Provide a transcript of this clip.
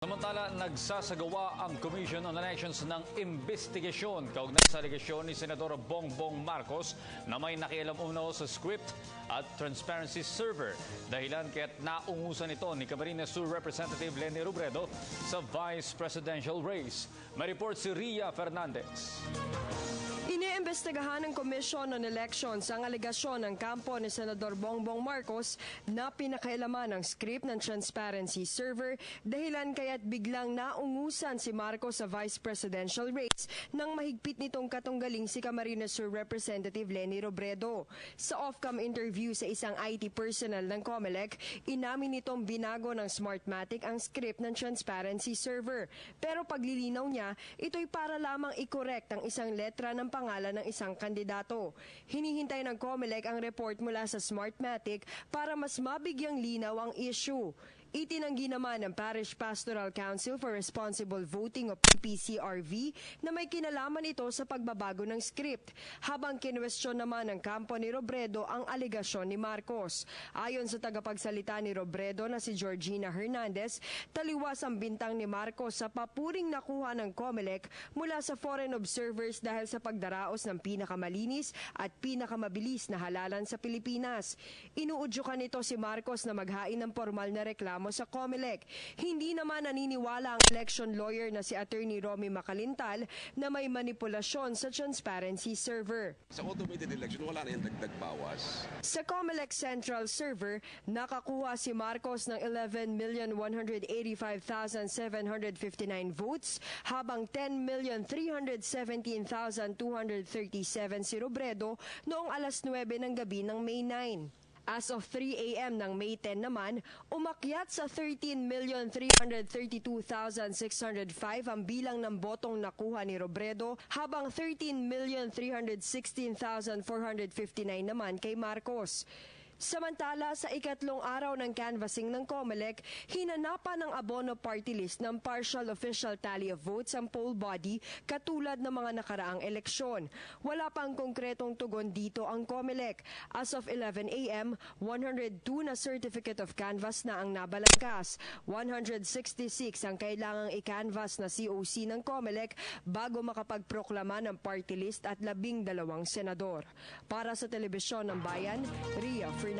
Samantala, nagsasagawa ang Commission on Elections ng investigasyon kaugnay sa alegasyon ni Senador Bongbong Marcos na may nakialam umano sa script at transparency server. Dahilan kaya't naungusan ito ni Camarines Sur Representative Leni Robredo sa Vice Presidential race. May report si Ria Fernandez. Iniimbestigahan ng Commission on Elections ang alegasyon ng kampo ni Senador Bongbong Marcos na pinakailaman ng script ng transparency server dahilan kaya't biglang naungusan si Marcos sa Vice Presidential race nang mahigpit nitong katunggaling si Camarines Sur Representative Leni Robredo. Sa off-cam interview sa isang IT personnel ng COMELEC, inamin nitong binago ng Smartmatic ang script ng transparency server. Pero paglilinaw niya, ito'y para lamang i-correct ang isang letra ng pangalan ng isang kandidato. Hinihintay ng COMELEC ang report mula sa Smartmatic para mas mabigyang linaw ang issue. Itinanggi naman ng Parish Pastoral Council for Responsible Voting o PPCRV na may kinalaman ito sa pagbabago ng script, habang kinwestiyon naman ng kampo ni Robredo ang alegasyon ni Marcos. Ayon sa tagapagsalita ni Robredo na si Georgina Hernandez, taliwas ang bintang ni Marcos sa papuring nakuha ng COMELEC mula sa foreign observers dahil sa pagdaraos ng pinakamalinis at pinakamabilis na halalan sa Pilipinas. Inuudyukan nito si Marcos na maghain ng formal na reklamo sa COMELEC. Hindi naman naniniwala ang election lawyer na si Attorney Romy Macalintal na may manipulasyon sa transparency server. Sa automated election, wala na yung dagdag bawas. Sa COMELEC Central Server, nakakuha si Marcos ng 11,185,759 votes, habang 10,317,237 si Robredo noong alas 9 ng gabi ng May 9. As of 3 a.m. ng May 10 naman, umakyat sa 13,332,605 ang bilang ng botong nakuha ni Robredo, habang 13,316,459 naman kay Marcos. Samantala, sa ikatlong araw ng canvassing ng COMELEC, hinanapan ng abono party list ng partial official tally of votes ang poll body katulad ng mga nakaraang eleksyon. Wala pang konkretong tugon dito ang COMELEC. As of 11 a.m., 102 na certificate of canvass na ang nabalangkas. 166 ang kailangang i-canvass na COC ng COMELEC bago makapagproklama ng party list at 12 senador. Para sa Telebisyon ng Bayan, Ria Fernandez.